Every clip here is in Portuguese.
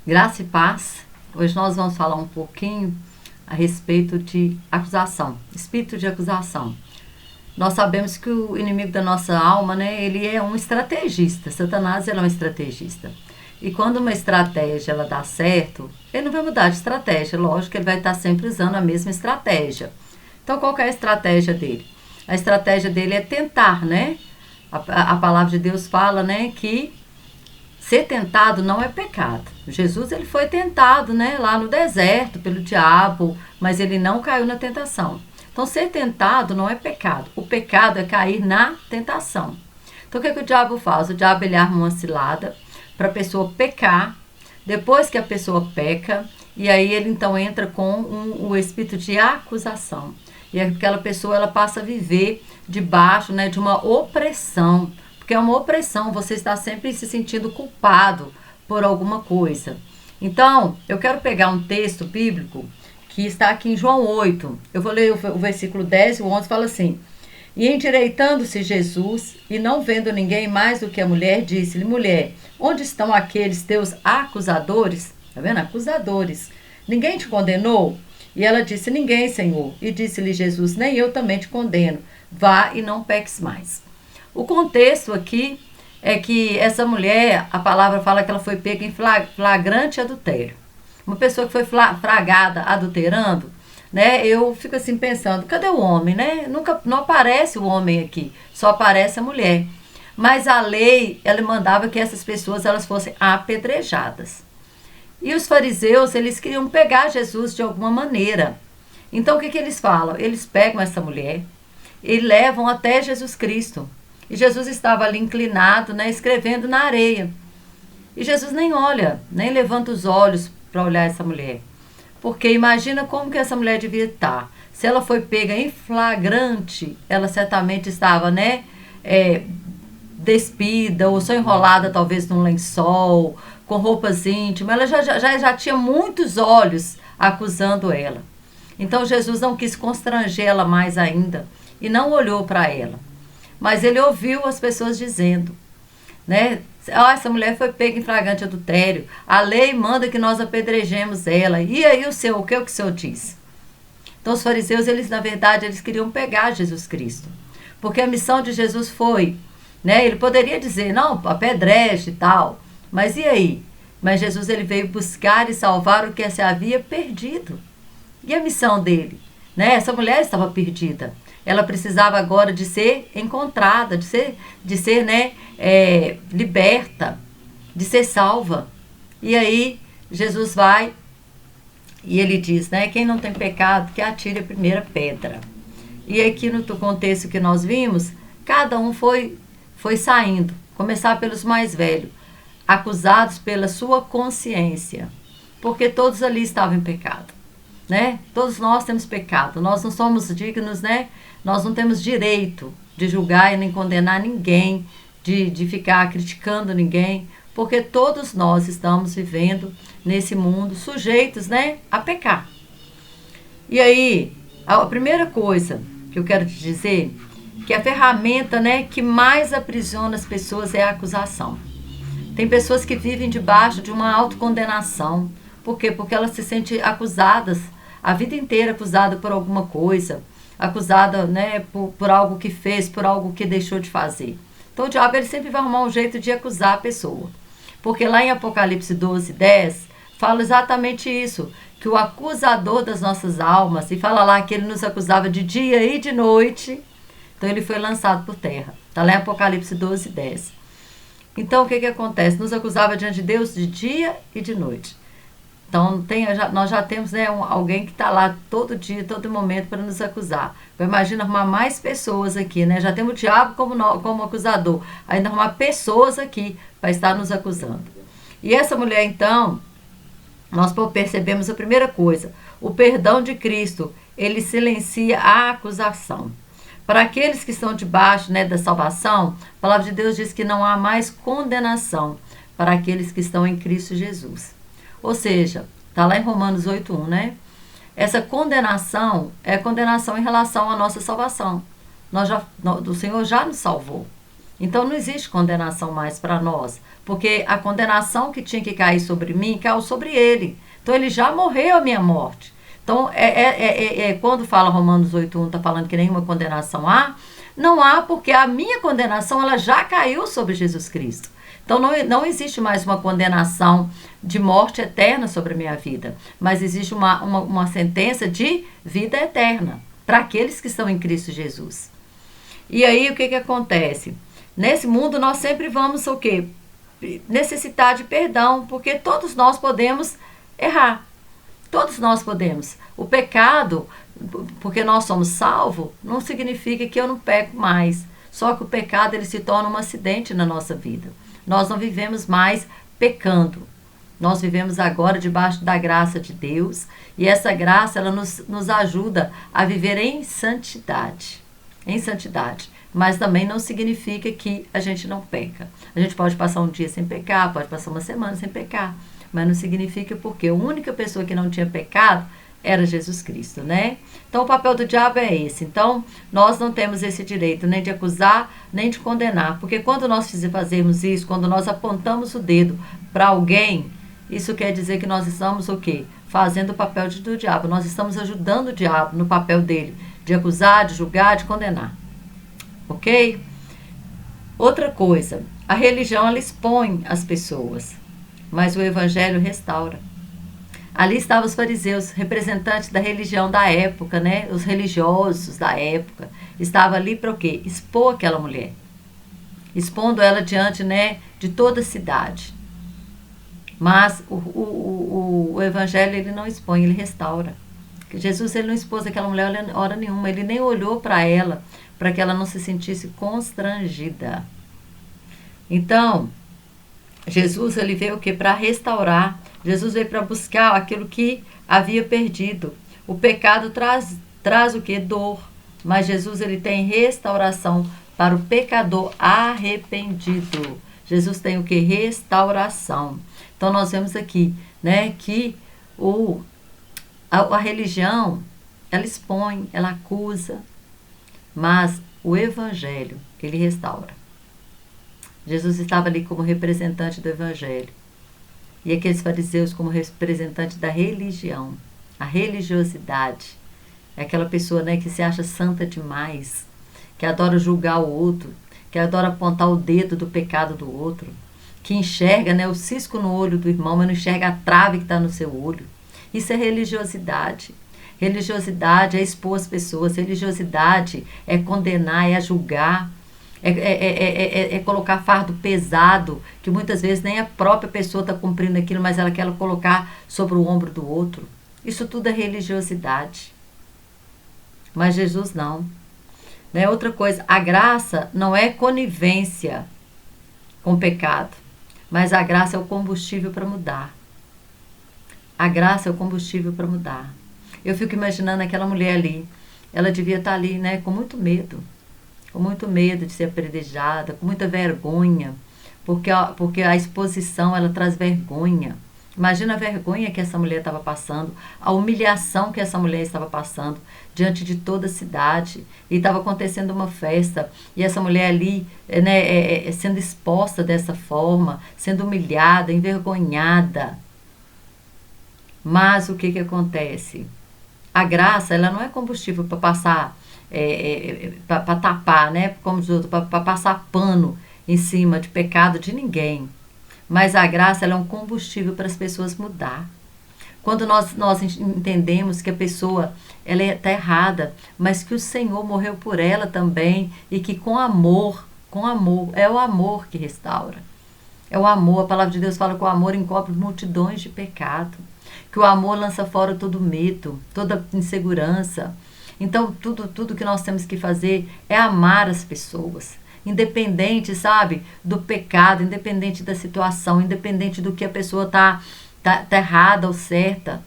Graça e paz. Hoje nós vamos falar um pouquinho a respeito de acusação, espírito de acusação. Nós sabemos que o inimigo da nossa alma, né, ele é um estrategista. Satanás, ele é um estrategista. E quando uma estratégia ela dá certo, ele não vai mudar de estratégia. Lógico que ele vai estar sempre usando a mesma estratégia. Então, qual que é a estratégia dele? A estratégia dele é tentar, né? A palavra de Deus fala, né, que ser tentado não é pecado. Jesus, ele foi tentado, né, lá no deserto pelo diabo, mas ele não caiu na tentação. Então, ser tentado não é pecado. O pecado é cair na tentação. Então, o que o diabo faz? O diabo, ele arma uma cilada para a pessoa pecar. Depois que a pessoa peca, e aí ele então entra com o espírito de acusação. E aquela pessoa, ela passa a viver debaixo, né, de uma opressão. Porque é uma opressão, você está sempre se sentindo culpado por alguma coisa. Então, eu quero pegar um texto bíblico que está aqui em João 8. Eu vou ler o versículo 10 e o 11, fala assim: E endireitando-se Jesus, e não vendo ninguém mais do que a mulher, disse-lhe: Mulher, onde estão aqueles teus acusadores? Está vendo? Acusadores. Ninguém te condenou? E ela disse: Ninguém, Senhor. E disse-lhe Jesus: Nem eu também te condeno. Vá e não peques mais. O contexto aqui é que essa mulher, a palavra fala que ela foi pega em flagrante adultério. Uma pessoa que foi flagrada adulterando, né? Eu fico assim pensando, cadê o homem, né? Nunca, não aparece o homem aqui, só aparece a mulher. Mas a lei, ela mandava que essas pessoas elas fossem apedrejadas. E os fariseus, eles queriam pegar Jesus de alguma maneira. Então, o que eles falam? Eles pegam essa mulher e levam até Jesus Cristo. E Jesus estava ali inclinado, né, escrevendo na areia. E Jesus nem olha, nem levanta os olhos para olhar essa mulher. Porque imagina como que essa mulher devia estar. Se ela foi pega em flagrante, ela certamente estava, né, despida, ou só enrolada talvez num lençol, com roupas íntimas. Ela já tinha muitos olhos acusando ela. Então Jesus não quis constrangê-la mais ainda e não olhou para ela. Mas ele ouviu as pessoas dizendo, né? Essa mulher foi pega em flagrante adultério. A lei manda que nós apedrejemos ela. E aí o que o senhor diz? Então os fariseus, eles na verdade, eles queriam pegar Jesus Cristo. Porque a missão de Jesus foi, né? Ele poderia dizer, não, apedreje e tal. Mas e aí? Mas Jesus, ele veio buscar e salvar o que se havia perdido. E a missão dele? Né? Essa mulher estava perdida. Ela precisava agora de ser encontrada, de ser né, liberta, de ser salva. E aí Jesus vai e ele diz, né, quem não tem pecado, que atire a primeira pedra. E aqui no contexto que nós vimos, cada um foi saindo, começar pelos mais velhos, acusados pela sua consciência, porque todos ali estavam em pecado. Né? Todos nós temos pecado, nós não somos dignos, né? Nós não temos direito de julgar e nem condenar ninguém, de ficar criticando ninguém, porque todos nós estamos vivendo nesse mundo sujeitos, né, a pecar. E aí, a primeira coisa que eu quero te dizer, que a ferramenta, né, que mais aprisiona as pessoas é a acusação. Tem pessoas que vivem debaixo de uma autocondenação. Por quê? Porque elas se sentem acusadas a vida inteira, acusada por alguma coisa, acusada, né, por algo que fez, por algo que deixou de fazer. Então o diabo, ele sempre vai arrumar um jeito de acusar a pessoa. Porque lá em Apocalipse 12, 10, fala exatamente isso, que o acusador das nossas almas, e fala lá que ele nos acusava de dia e de noite, então ele foi lançado por terra. Está lá em Apocalipse 12, 10. Então o que acontece? Nos acusava diante de Deus de dia e de noite. Então, nós já temos, né, alguém que está lá todo dia, todo momento para nos acusar. Eu imagino arrumar mais pessoas aqui, né? Já temos o diabo como acusador. Ainda arrumar pessoas aqui para estar nos acusando. E essa mulher, então, nós percebemos a primeira coisa. O perdão de Cristo, ele silencia a acusação. Para aqueles que estão debaixo, né, da salvação, a palavra de Deus diz que não há mais condenação para aqueles que estão em Cristo Jesus. Ou seja, está lá em Romanos 8:1, né? Essa condenação é condenação em relação à nossa salvação. O Senhor já nos salvou. Então não existe condenação mais para nós, porque a condenação que tinha que cair sobre mim caiu sobre ele. Então ele já morreu a minha morte. Então quando fala Romanos 8:1, está falando que nenhuma condenação há, não há, porque a minha condenação ela já caiu sobre Jesus Cristo. Então não existe mais uma condenação de morte eterna sobre a minha vida, mas existe uma sentença de vida eterna para aqueles que estão em Cristo Jesus. E aí o que acontece? Nesse mundo nós sempre vamos o quê? Necessitar de perdão, porque todos nós podemos errar. Todos nós podemos. O pecado, porque nós somos salvos, não significa que eu não peco mais. Só que o pecado ele se torna um acidente na nossa vida. Nós não vivemos mais pecando. Nós vivemos agora debaixo da graça de Deus. E essa graça ela nos ajuda a viver em santidade. Em santidade. Mas também não significa que a gente não peca. A gente pode passar um dia sem pecar, pode passar uma semana sem pecar. Mas não significa porque a única pessoa que não tinha pecado era Jesus Cristo, né? Então o papel do diabo é esse. Então nós não temos esse direito nem de acusar, nem de condenar. Porque quando nós fazemos isso, quando nós apontamos o dedo para alguém, isso quer dizer que nós estamos o quê? Fazendo o papel do diabo. Nós estamos ajudando o diabo no papel dele, de acusar, de julgar, de condenar. Ok? Outra coisa, a religião ela expõe as pessoas, mas o evangelho restaura. Ali estavam os fariseus, representantes da religião da época, né? Os religiosos da época. Estavam ali para o quê? Expor aquela mulher. Expondo ela diante, né, de toda a cidade. Mas o evangelho ele não expõe, ele restaura. Jesus ele não expôs aquela mulher hora nenhuma. Ele nem olhou para ela, para que ela não se sentisse constrangida. Então, Jesus ele veio o quê? Para restaurar. Jesus veio para buscar aquilo que havia perdido. O pecado traz o quê? Dor. Mas Jesus ele tem restauração para o pecador arrependido. Jesus tem o quê? Restauração. Então nós vemos aqui, né, que a religião ela expõe, ela acusa, mas o evangelho ele restaura. Jesus estava ali como representante do evangelho. E aqueles fariseus como representante da religião. A religiosidade. É aquela pessoa, né, que se acha santa demais. Que adora julgar o outro. Que adora apontar o dedo do pecado do outro. Que enxerga, né, o cisco no olho do irmão, mas não enxerga a trave que está no seu olho. Isso é religiosidade. Religiosidade é expor as pessoas. Religiosidade é condenar, é julgar. É colocar fardo pesado, que muitas vezes nem a própria pessoa está cumprindo aquilo, mas ela quer colocar sobre o ombro do outro. Isso tudo é religiosidade. Mas Jesus não. Né? Outra coisa, a graça não é conivência com o pecado, mas a graça é o combustível para mudar. A graça é o combustível para mudar. Eu fico imaginando aquela mulher ali, ela devia estar ali, né, com muito medo de ser apedrejada, com muita vergonha, porque a exposição ela traz vergonha. Imagina a vergonha que essa mulher estava passando, a humilhação que essa mulher estava passando diante de toda a cidade. E estava acontecendo uma festa, e essa mulher ali, né, sendo exposta dessa forma, sendo humilhada, envergonhada. Mas o que acontece? A graça ela não é combustível para passar, para tapar, né? Como diz outro, para passar pano em cima de pecado de ninguém. Mas a graça ela é um combustível para as pessoas mudar. Quando nós entendemos que a pessoa ela está errada, mas que o Senhor morreu por ela também e que com amor, é o amor que restaura. É o amor, a palavra de Deus fala que o amor encobre multidões de pecado. Que o amor lança fora todo medo, toda insegurança. Então, tudo que nós temos que fazer é amar as pessoas. Independente, sabe, do pecado, independente da situação, independente do que a pessoa tá errada ou certa.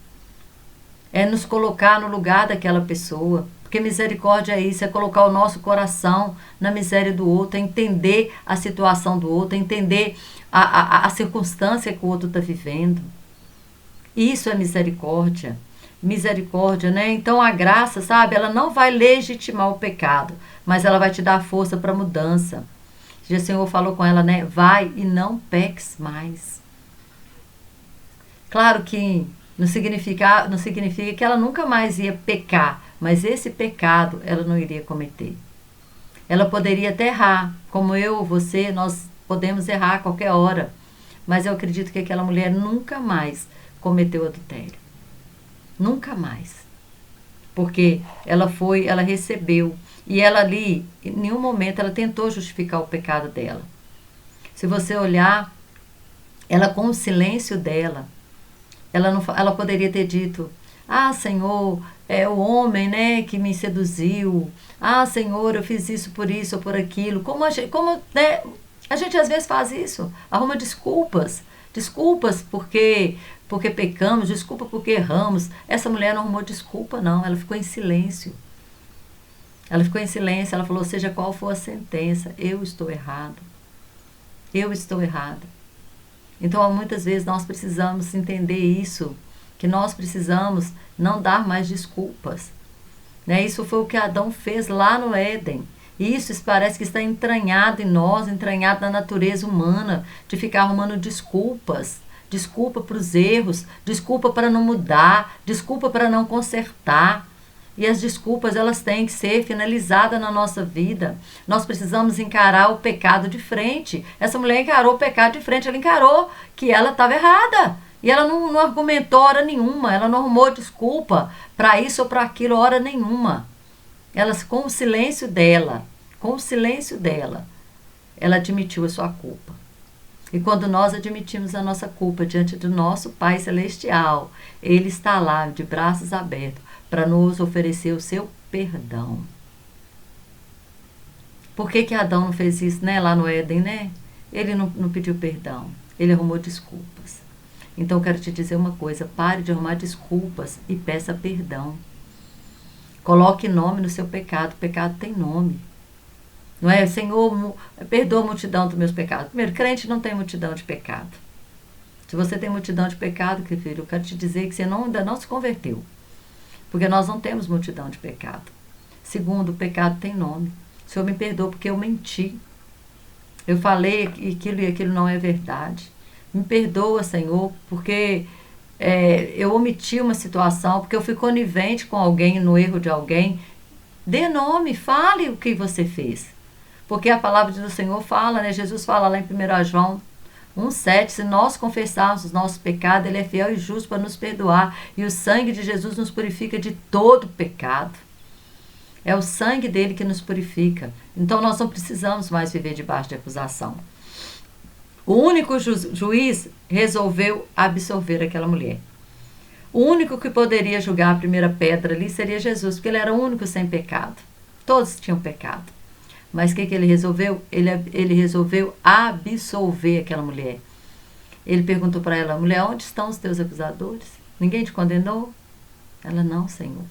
É nos colocar no lugar daquela pessoa. Porque misericórdia é isso, é colocar o nosso coração na miséria do outro, é entender a situação do outro, é entender a circunstância que o outro está vivendo. Isso é misericórdia. Misericórdia, né? Então a graça, sabe, ela não vai legitimar o pecado, mas ela vai te dar força para mudança. O Senhor falou com ela, né? Vai e não peques mais. Claro que não significa que ela nunca mais ia pecar, mas esse pecado ela não iria cometer. Ela poderia até errar, como eu, você, nós podemos errar a qualquer hora. Mas eu acredito que aquela mulher nunca mais cometeu adultério. Nunca mais. Porque ela recebeu. E ela ali, em nenhum momento, ela tentou justificar o pecado dela. Se você olhar, ela com o silêncio dela, ela poderia ter dito, ah, Senhor, é o homem, né, que me seduziu. Ah, Senhor, eu fiz isso ou por aquilo. Né, a gente às vezes faz isso, arruma desculpas. Desculpas porque pecamos, desculpa porque erramos. Essa mulher não arrumou desculpa, não. Ela ficou em silêncio. Ela ficou em silêncio, ela falou, seja qual for a sentença, eu estou errado. Eu estou errada. Então, muitas vezes nós precisamos entender isso, que nós precisamos não dar mais desculpas. Né? Isso foi o que Adão fez lá no Éden. E isso parece que está entranhado em nós, entranhado na natureza humana, de ficar arrumando desculpas. Desculpa para os erros, desculpa para não mudar, desculpa para não consertar. E as desculpas, elas têm que ser finalizadas na nossa vida. Nós precisamos encarar o pecado de frente. Essa mulher encarou o pecado de frente, ela encarou que ela estava errada. E ela não argumentou hora nenhuma, ela não arrumou desculpa para isso ou para aquilo hora nenhuma. Ela, com o silêncio dela, ela admitiu a sua culpa. E quando nós admitimos a nossa culpa diante do nosso Pai Celestial, Ele está lá de braços abertos para nos oferecer o seu perdão. Por que Adão não fez isso, né, lá no Éden, né? Ele não pediu perdão, ele arrumou desculpas. Então eu quero te dizer uma coisa, pare de arrumar desculpas e peça perdão. Coloque nome no seu pecado, o pecado tem nome. Não é, Senhor, perdoa a multidão dos meus pecados. Primeiro, crente não tem multidão de pecado. Se você tem multidão de pecado, filho, eu quero te dizer que você ainda não se converteu. Porque nós não temos multidão de pecado. Segundo, o pecado tem nome. O Senhor me perdoa porque eu menti. Eu falei aquilo e aquilo não é verdade. Me perdoa, Senhor, porque eu omiti uma situação, porque eu fui conivente com alguém, no erro de alguém. Dê nome, fale o que você fez. Porque a palavra do Senhor fala, né? Jesus fala lá em 1 João 1,7, se nós confessarmos os nossos pecados, Ele é fiel e justo para nos perdoar. E o sangue de Jesus nos purifica de todo pecado. É o sangue dele que nos purifica. Então nós não precisamos mais viver debaixo de acusação. O único juiz resolveu absolver aquela mulher. O único que poderia julgar a primeira pedra ali seria Jesus, porque ele era o único sem pecado. Todos tinham pecado. Mas o que ele resolveu? Ele resolveu absolver aquela mulher. Ele perguntou para ela, mulher, onde estão os teus acusadores? Ninguém te condenou? Ela, não, Senhor,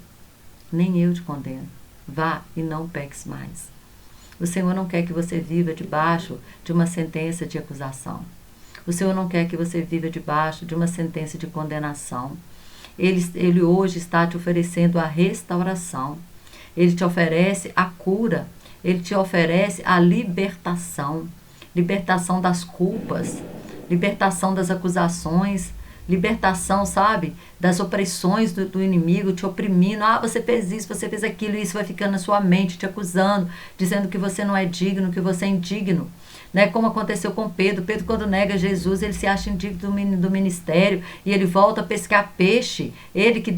nem eu te condeno. Vá e não peques mais. O Senhor não quer que você viva debaixo de uma sentença de acusação. O Senhor não quer que você viva debaixo de uma sentença de condenação. Ele hoje está te oferecendo a restauração. Ele te oferece a cura. Ele te oferece a libertação. Libertação das culpas. Libertação das acusações. Libertação, sabe? Das opressões do inimigo te oprimindo. Ah, você fez isso, você fez aquilo. E isso vai ficando na sua mente, te acusando. Dizendo que você não é digno, que você é indigno. Né? Como aconteceu com Pedro. Pedro, quando nega Jesus, ele se acha indigno do ministério e ele volta a pescar peixe. Ele, que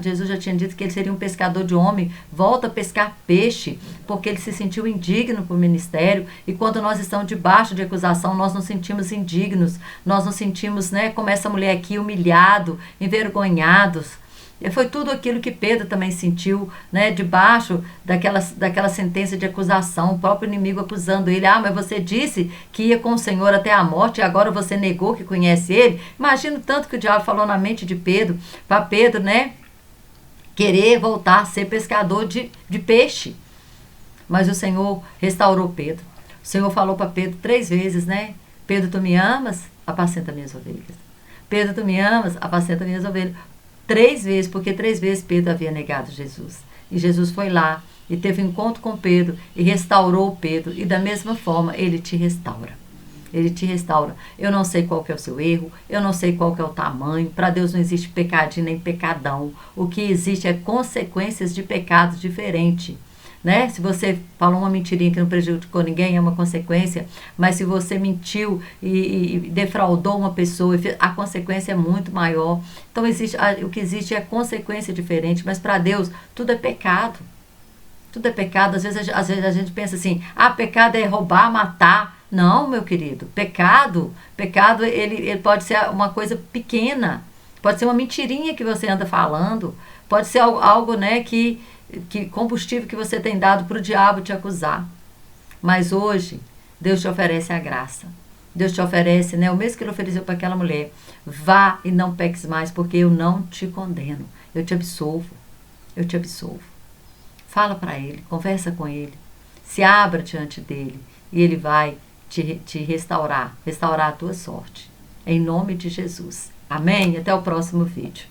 Jesus já tinha dito que ele seria um pescador de homem, volta a pescar peixe, porque ele se sentiu indigno para o ministério. E quando nós estamos debaixo de acusação, nós nos sentimos indignos, nós nos sentimos, né, como essa mulher aqui, humilhado, envergonhados. E foi tudo aquilo que Pedro também sentiu, né, debaixo daquela sentença de acusação, o próprio inimigo acusando ele. Ah, mas você disse que ia com o Senhor até a morte e agora você negou que conhece ele. Imagina o tanto que o diabo falou na mente de Pedro, para Pedro, né, querer voltar a ser pescador de peixe. Mas o Senhor restaurou Pedro. O Senhor falou para Pedro 3 vezes, né, Pedro, tu me amas? Apacenta minhas ovelhas. Pedro, tu me amas? Apacenta minhas ovelhas. 3 vezes, porque 3 vezes Pedro havia negado Jesus. E Jesus foi lá e teve um encontro com Pedro e restaurou Pedro. E da mesma forma, ele te restaura. Ele te restaura. Eu não sei qual que é o seu erro, eu não sei qual que é o tamanho. Para Deus não existe pecadinho nem pecadão. O que existe é consequências de pecados diferentes. Né? Se você falou uma mentirinha que não prejudicou ninguém, é uma consequência. Mas se você mentiu e defraudou uma pessoa, a consequência é muito maior. Então o que existe é consequência diferente. Mas para Deus tudo é pecado. Tudo é pecado. Às vezes a gente pensa assim, pecado é roubar, matar. Não, meu querido, pecado ele pode ser uma coisa pequena, pode ser uma mentirinha que você anda falando, pode ser algo, né, que combustível que você tem dado para o diabo te acusar. Mas hoje, Deus te oferece a graça. Deus te oferece, né, o mesmo que ele ofereceu para aquela mulher. Vá e não peques mais, porque eu não te condeno. Eu te absolvo. Eu te absolvo. Fala para ele, conversa com ele. Se abra diante dele e ele vai te restaurar a tua sorte. Em nome de Jesus. Amém? Até o próximo vídeo.